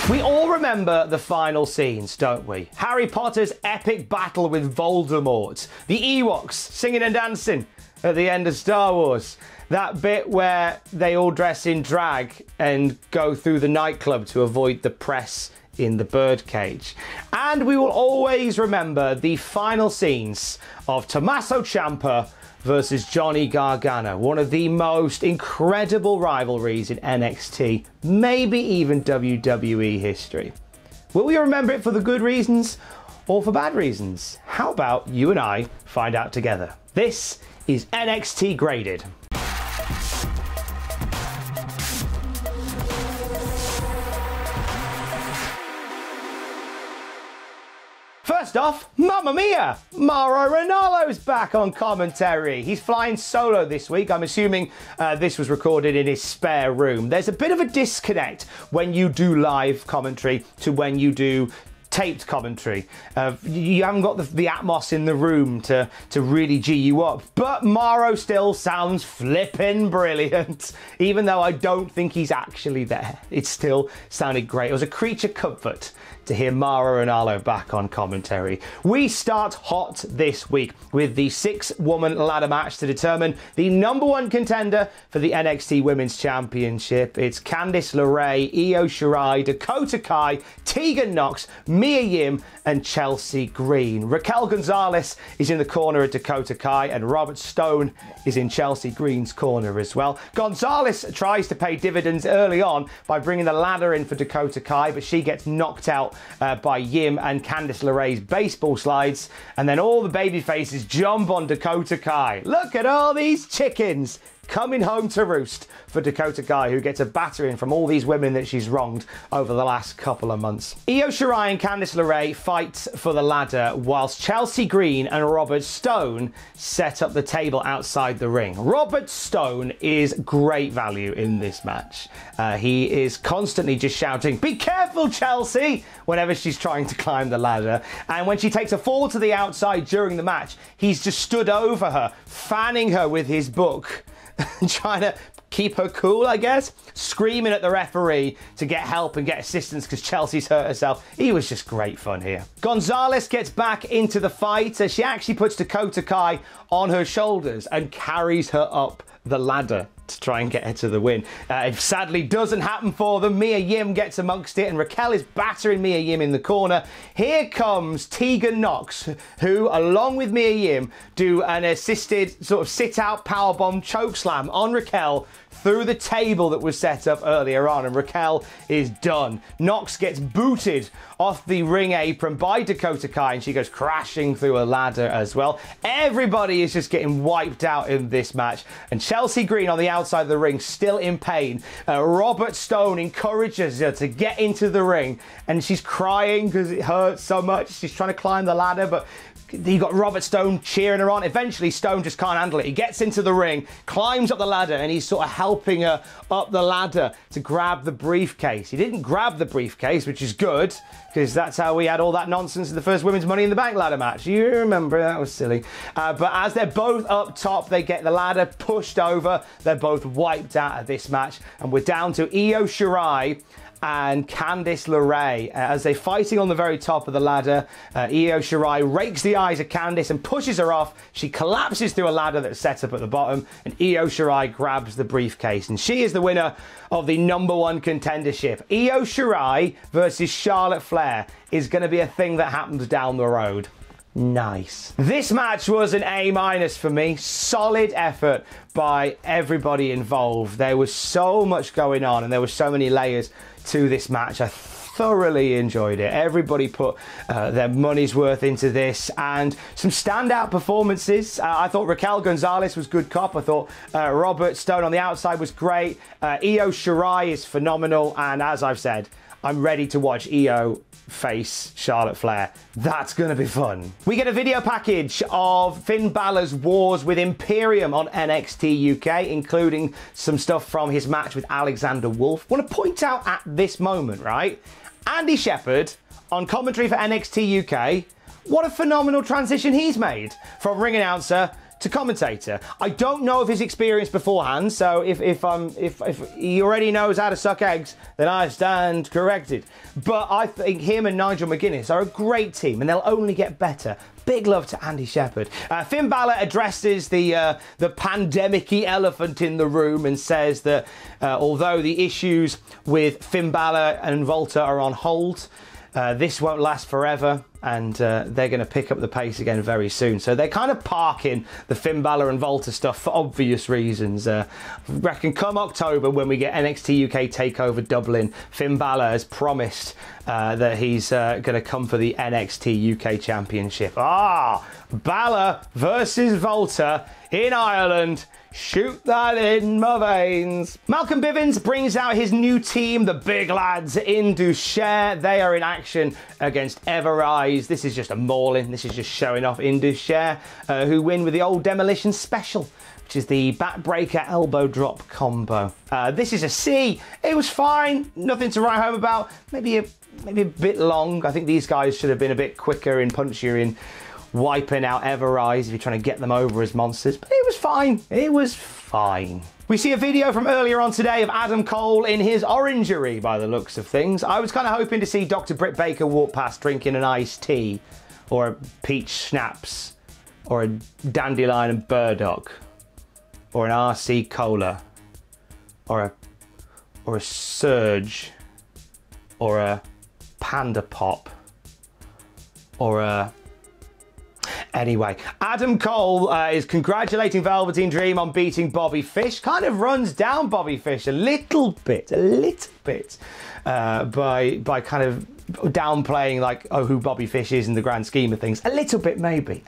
We all remember the final scenes, don't we? Harry Potter's epic battle with Voldemort, the Ewoks singing and dancing at the end of Star Wars, that bit where they all dress in drag and go through the nightclub to avoid the press in the birdcage. And we will always remember the final scenes of Tommaso Ciampa versus Johnny Gargano, one of the most incredible rivalries in NXT, maybe even WWE history. Will we remember it for the good reasons or for bad reasons? How about you and I find out together? This is NXT Graded. First off, Mamma Mia! Mauro Ranallo's back on commentary. He's flying solo this week. I'm assuming this was recorded in his spare room. There's a bit of a disconnect when you do live commentary to when you do taped commentary. You haven't got the atmos in the room to really G you up. But Mauro still sounds flippin' brilliant, even though I don't think he's actually there. It still sounded great. It was a creature comfort to hear Mauro Ranallo back on commentary. We start hot this week with the 6-woman ladder match to determine the #1 contender for the NXT Women's Championship. It's Candice LeRae, Io Shirai, Dakota Kai, Tegan Nox, Mia Yim and Chelsea Green. Raquel Gonzalez is in the corner of Dakota Kai and Robert Stone is in Chelsea Green's corner as well. Gonzalez tries to pay dividends early on by bringing the ladder in for Dakota Kai, but she gets knocked out by Yim and Candice LeRae's baseball slides, and then all the baby faces jump on Dakota Kai. Look at all these chickens coming home to roost for Dakota Kai, who gets a battering from all these women that she's wronged over the last couple of months. Io Shirai and Candice LeRae fight for the ladder, whilst Chelsea Green and Robert Stone set up the table outside the ring. Robert Stone is great value in this match. He is constantly just shouting, "Be careful, Chelsea!" whenever she's trying to climb the ladder. And when she takes a fall to the outside during the match, he's just stood over her, fanning her with his book, trying to keep her cool, I guess, screaming at the referee to get help and get assistance because Chelsea's hurt herself. He was just great fun here. Gonzalez gets back into the fight as she actually puts Dakota Kai on her shoulders and carries her up the ladder to try and get her to the win. It sadly doesn't happen for them. Mia Yim gets amongst it and Raquel is battering Mia Yim in the corner. Here comes Tegan Nox, who, along with Mia Yim, do an assisted sort of sit-out powerbomb chokeslam on Raquel through the table that was set up earlier on, and Raquel is done. Nox gets booted off the ring apron by Dakota Kai and she goes crashing through a ladder as well. Everybody is just getting wiped out in this match, and Chelsea Green on the outside of the ring still in pain. Robert Stone encourages her to get into the ring and she's crying because it hurts so much. She's trying to climb the ladder, but you got Robert Stone cheering her on. Eventually, Stone just can't handle it. He gets into the ring, climbs up the ladder, and he's sort of helping her up the ladder to grab the briefcase. He didn't grab the briefcase, which is good, because that's how we had all that nonsense in the first Women's Money in the Bank ladder match. You remember, that was silly. But as they're both up top, they get the ladder pushed over. They're both wiped out of this match, and we're down to Io Shirai and Candice LeRae as they're fighting on the very top of the ladder. Io Shirai rakes the eyes of Candice and pushes her off. She collapses through a ladder that's set up at the bottom, and Io Shirai grabs the briefcase, and she is the winner of the #1 contendership. Io Shirai versus Charlotte Flair is going to be a thing that happens down the road. Nice. This match was an A- for me. Solid effort by everybody involved. There was so much going on and there were so many layers to this match. I thoroughly enjoyed it. Everybody put their money's worth into this, and some standout performances. I thought Raquel Gonzalez was good cop. I thought Robert Stone on the outside was great. Io Shirai is phenomenal, and as I've said, I'm ready to watch Io face Charlotte Flair. That's gonna be fun. We get a video package of Finn Balor's wars with Imperium on NXT UK, including some stuff from his match with Alexander Wolf. I want to point out at this moment, right? Andy Shepherd on commentary for NXT UK. What a phenomenal transition he's made from ring announcer to commentator. I don't know of his experience beforehand, so if he already knows how to suck eggs, then I stand corrected. But I think him and Nigel McGuinness are a great team, and they'll only get better. Big love to Andy Shepherd. Finn Balor addresses the pandemic-y elephant in the room and says that although the issues with Finn Balor and Volta are on hold, this won't last forever, and they're going to pick up the pace again very soon. So they're kind of parking the Finn Balor and Volta stuff for obvious reasons. I reckon come October, when we get NXT UK TakeOver Dublin, Finn Balor has promised that he's going to come for the NXT UK Championship. Balor versus Volta in Ireland. Shoot that in my veins. Malcolm Bivens brings out his new team, the big lads, Indus, Sher. They are in action against Everrise. This is just a mauling. This is just showing off Indus, Sher, who win with the old Demolition Special, which is the backbreaker elbow drop combo. This is a C. It was fine. Nothing to write home about. Maybe a bit long. I think these guys should have been a bit quicker and punchier in wiping out Everrise if you're trying to get them over as monsters, but it was fine. It was fine. We see a video from earlier on today of Adam Cole in his orangery by the looks of things. I was kind of hoping to see Dr. Britt Baker walk past drinking an iced tea, or a peach schnapps, or a dandelion and burdock, or an RC cola, or a surge, or a panda pop, or a... Anyway, Adam Cole is congratulating Velveteen Dream on beating Bobby Fish. Kind of runs down Bobby Fish a little bit by kind of downplaying, like, who Bobby Fish is in the grand scheme of things. A little bit maybe.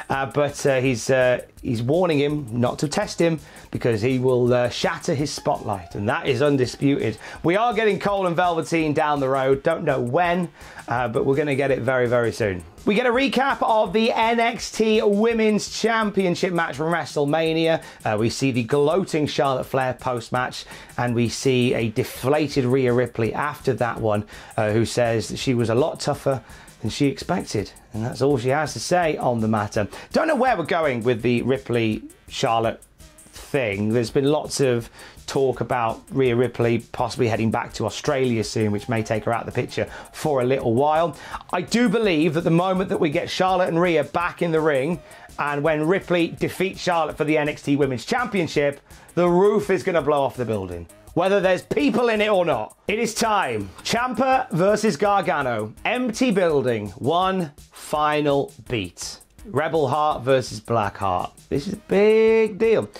But he's warning him not to test him, because he will shatter his spotlight, and that is undisputed. We are getting Cole and Velveteen down the road. Don't know when, but we're going to get it very, very soon. We get a recap of the NXT Women's Championship match from WrestleMania. We see the gloating Charlotte Flair post-match, and we see a deflated Rhea Ripley after that one, who says that she was a lot tougher than she expected. And that's all she has to say on the matter. Don't know where we're going with the Ripley-Charlotte thing. There's been lots of talk about Rhea Ripley possibly heading back to Australia soon, which may take her out of the picture for a little while. I do believe that the moment that we get Charlotte and Rhea back in the ring, and when Ripley defeats Charlotte for the NXT Women's Championship, the roof is going to blow off the building, whether there's people in it or not. It is time. Ciampa versus Gargano. Empty building. One final beat. Rebel Heart versus Black Heart. This is a big deal.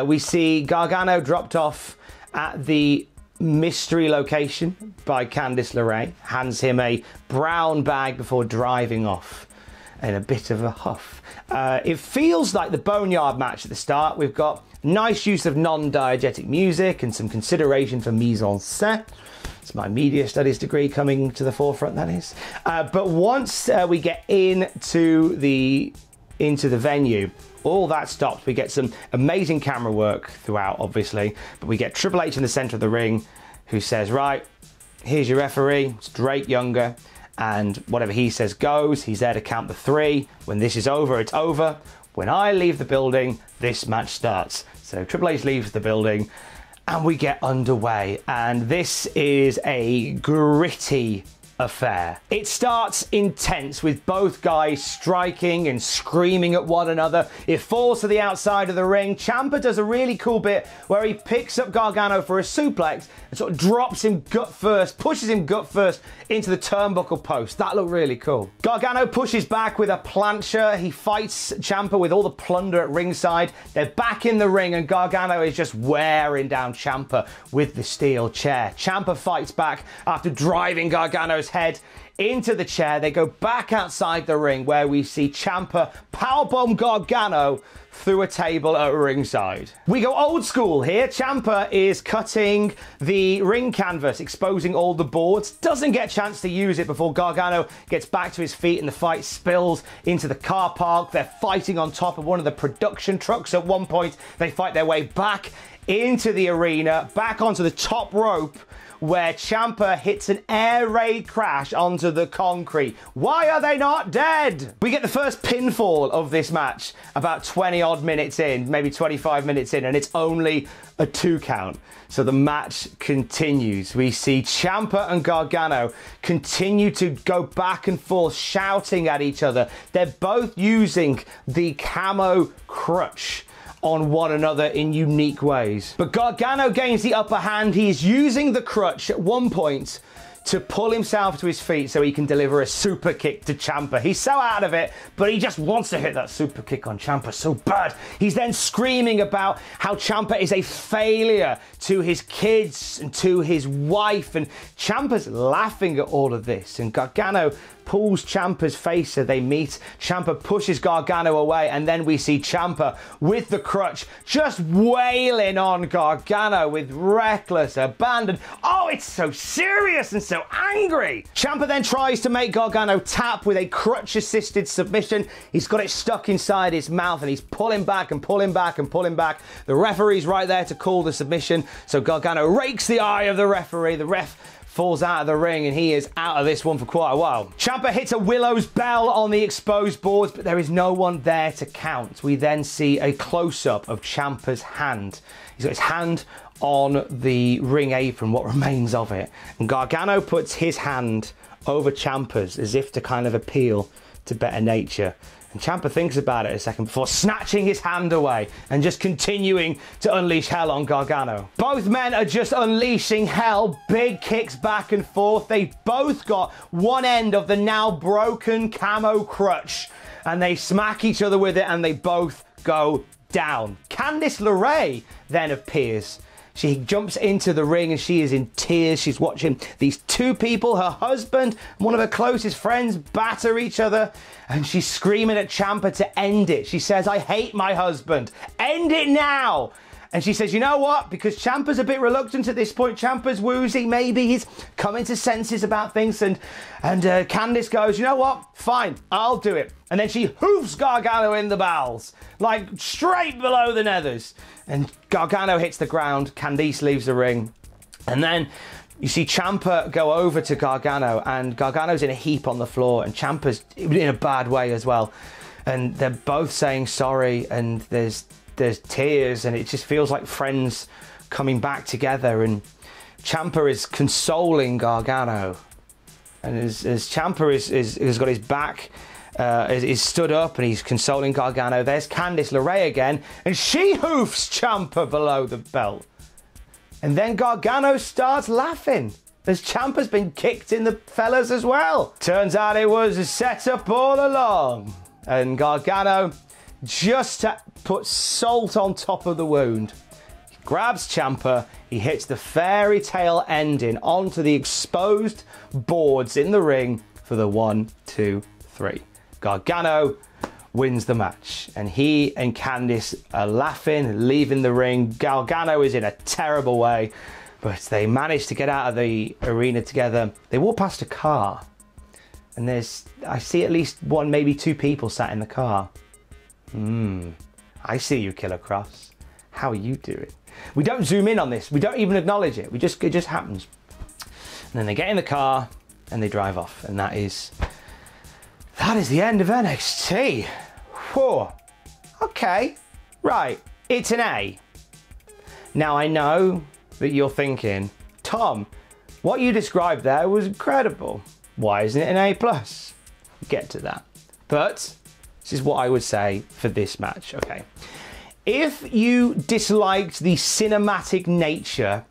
We see Gargano dropped off at the mystery location by Candice LeRae. Hands him a brown bag before driving off in a bit of a huff. It feels like the Boneyard match at the start. We've got nice use of non-diegetic music and some consideration for mise en scène. It's my media studies degree coming to the forefront, that is. But once we get into the venue, all that stops. We get some amazing camera work throughout, obviously, but we get Triple H in the center of the ring, who says, right, here's your referee, it's Drake Younger, and whatever he says goes. He's there to count the three. When this is over, it's over. When I leave the building, this match starts. So Triple H leaves the building, and we get underway, and this is a gritty affair. It starts intense with both guys striking and screaming at one another. It falls to the outside of the ring. Ciampa does a really cool bit where he picks up Gargano for a suplex and sort of drops him gut first, pushes him gut first into the turnbuckle post. That looked really cool. Gargano pushes back with a plancha. He fights Ciampa with all the plunder at ringside. They're back in the ring, and Gargano is just wearing down Ciampa with the steel chair. Ciampa fights back after driving Gargano's head into the chair. They go back outside the ring, where we see Ciampa powerbomb Gargano through a table at ringside. We go old school here. Ciampa is cutting the ring canvas, exposing all the boards. Doesn't get a chance to use it before Gargano gets back to his feet, and the fight spills into the car park. They're fighting on top of one of the production trucks. At one point, they fight their way back into the arena, back onto the top rope, where Ciampa hits an air raid crash onto the concrete. Why are they not dead? We get the first pinfall of this match about 20 odd minutes in, maybe 25 minutes in, and it's only a 2 count. So the match continues. We see Ciampa and Gargano continue to go back and forth, shouting at each other. They're both using the camo crutch on one another in unique ways. But Gargano gains the upper hand. He is using the crutch at one point to pull himself to his feet so he can deliver a super kick to Ciampa. He's so out of it, but he just wants to hit that super kick on Ciampa so bad. He's then screaming about how Ciampa is a failure to his kids and to his wife, and Ciampa's laughing at all of this, and Gargano pulls Ciampa's face so they meet. Ciampa pushes Gargano away, and then we see Ciampa with the crutch just wailing on Gargano with reckless abandon. Oh, it's so serious and so angry. Ciampa then tries to make Gargano tap with a crutch-assisted submission. He's got it stuck inside his mouth, and he's pulling back and pulling back and pulling back. The referee's right there to call the submission, so Gargano rakes the eye of the referee. The ref falls out of the ring, and he is out of this one for quite a while. Ciampa hits a Willow's Bell on the exposed boards, but there is no one there to count. We then see a close-up of Ciampa's hand. He's got his hand on the ring apron, what remains of it. And Gargano puts his hand over Ciampa's as if to kind of appeal to better nature. And Ciampa thinks about it a second before snatching his hand away and just continuing to unleash hell on Gargano. Both men are just unleashing hell, big kicks back and forth. They both got one end of the now broken camo crutch, and they smack each other with it, and they both go down. Candice LeRae then appears. She jumps into the ring and she is in tears. She's watching these two people, her husband and one of her closest friends, batter each other. And she's screaming at Ciampa to end it. She says, "I hate my husband. End it now." And she says, you know what? Because Ciampa's a bit reluctant at this point. Ciampa's woozy. Maybe he's coming to senses about things. And Candice goes, you know what? Fine, I'll do it. And then she hoofs Gargano in the bowels, like straight below the nethers. And Gargano hits the ground. Candice leaves the ring. And then you see Ciampa go over to Gargano, and Gargano's in a heap on the floor, and Ciampa's in a bad way as well. And they're both saying sorry, and there's tears, and it just feels like friends coming back together. And Ciampa is consoling Gargano, and as Ciampa has got his back, is stood up, and he's consoling Gargano. There's Candice LeRae again, and she hoofs Ciampa below the belt. And then Gargano starts laughing as Ciampa's been kicked in the fellas as well. Turns out it was a setup all along, and Gargano, just to put salt on top of the wound, he grabs Ciampa, he hits the fairy tale ending onto the exposed boards in the ring for the 1, 2, 3. Gargano wins the match, and he and Candice are laughing, leaving the ring. Gargano is in a terrible way, but they manage to get out of the arena together. They walk past a car, and I see at least one, maybe two people sat in the car. I see you, Killer Cross. How are you doing? We don't zoom in on this. We don't even acknowledge it. It just happens. And then they get in the car and they drive off. And that is the end of NXT. Whew. Okay. Right. It's an A. Now I know that you're thinking, Tom, what you described there was incredible. Why isn't it an A+? Get to that. But this is what I would say for this match, okay? If you disliked the cinematic nature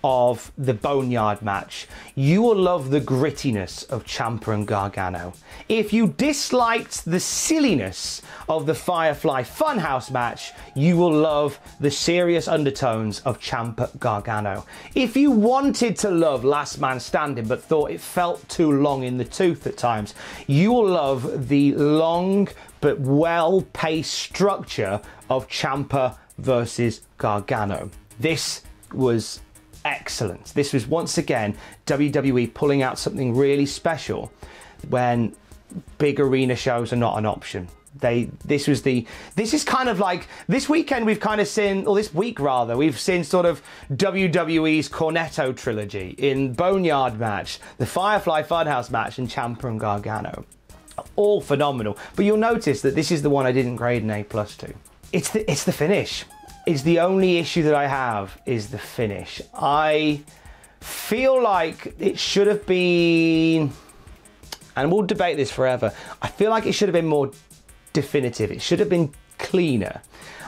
of the Boneyard match, you will love the grittiness of Ciampa and Gargano. If you disliked the silliness of the Firefly Funhouse match, you will love the serious undertones of Ciampa Gargano. If you wanted to love Last Man Standing but thought it felt too long in the tooth at times, you will love the long but well-paced structure of Ciampa versus Gargano. This was excellent. This was once again WWE pulling out something really special when big arena shows are not an option. This is kind of like, this weekend we've kind of seen, or this week rather, we've seen sort of WWE's Cornetto trilogy in Boneyard match, the Firefly Funhouse match, and Ciampa and Gargano. All phenomenal. But you'll notice that this is the one I didn't grade an A+ to. It's the finish. It's the only issue that I have, is the finish. I feel like it should have been, and we'll debate this forever, I feel like it should have been more definitive. It should have been cleaner.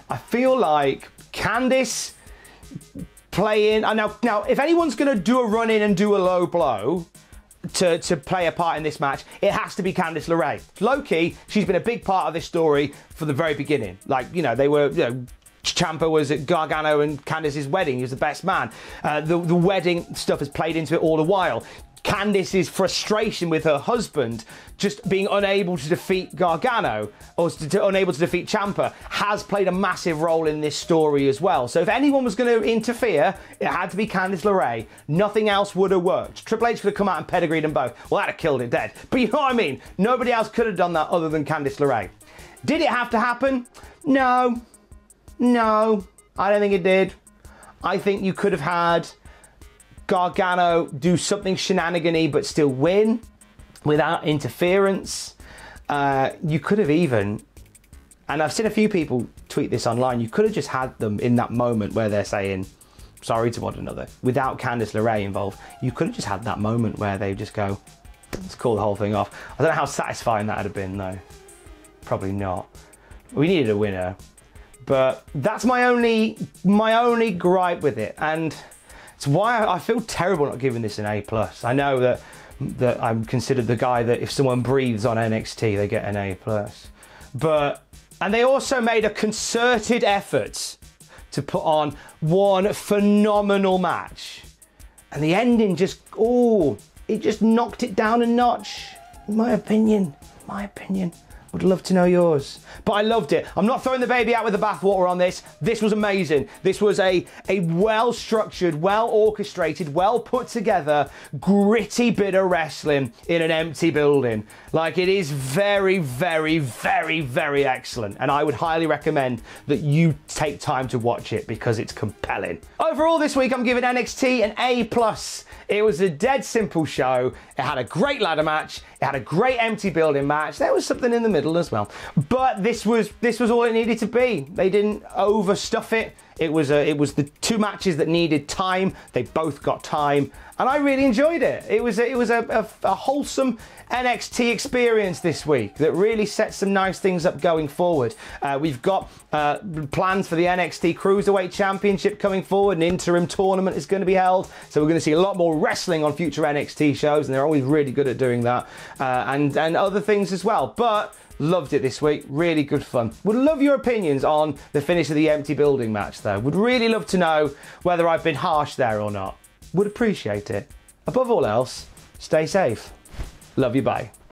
I feel like Candice playing, now if anyone's going to do a run in and do a low blow to play a part in this match, it has to be Candice LeRae. Low-key, she's been a big part of this story from the very beginning. Like, you know, they were, you know, Ciampa was at Gargano and Candice's wedding. He was the best man. The wedding stuff has played into it all the while. Candice's frustration with her husband just being unable to defeat Gargano, or unable to defeat Ciampa, has played a massive role in this story as well. So if anyone was going to interfere, it had to be Candice LeRae. Nothing else would have worked. Triple H could have come out and pedigreed them both. Well, that'd have killed it dead. But you know what I mean? Nobody else could have done that other than Candice LeRae. Did it have to happen? No. No, I don't think it did. I think you could have had Gargano do something shenanigan-y but still win without interference. You could have even, and I've seen a few people tweet this online, you could have just had them in that moment where they're saying sorry to one another without Candice LeRae involved. You could have just had that moment where they just go, let's call the whole thing off. I don't know how satisfying that would have been though. Probably not. We needed a winner. But that's my only gripe with it, and it's why I feel terrible not giving this an A+. I know that I'm considered the guy that if someone breathes on NXT, they get an A+. And they also made a concerted effort to put on one phenomenal match, and the ending just, it just knocked it down a notch. In my opinion. Would love to know yours. But I loved it. I'm not throwing the baby out with the bathwater on this. This was amazing. This was a well-structured, well-orchestrated, well-put-together, gritty bit of wrestling in an empty building. Like, it is very, very, very, very excellent. And I would highly recommend that you take time to watch it because it's compelling. Overall, this week, I'm giving NXT an A+. It was a dead simple show. It had a great ladder match. It had a great empty building match. There was something in the middle as well. But this was all it needed to be. They didn't overstuff it. It was the two matches that needed time. They both got time, and I really enjoyed it. It was a wholesome NXT experience this week that really sets some nice things up going forward. We've got plans for the NXT Cruiserweight Championship coming forward. An interim tournament is going to be held, so we're going to see a lot more wrestling on future NXT shows, and they're always really good at doing that, and other things as well. But loved it this week. Really good fun. Would love your opinions on the finish of the empty building match though. Would really love to know whether I've been harsh there or not. Would appreciate it. Above all else, stay safe. Love you, bye.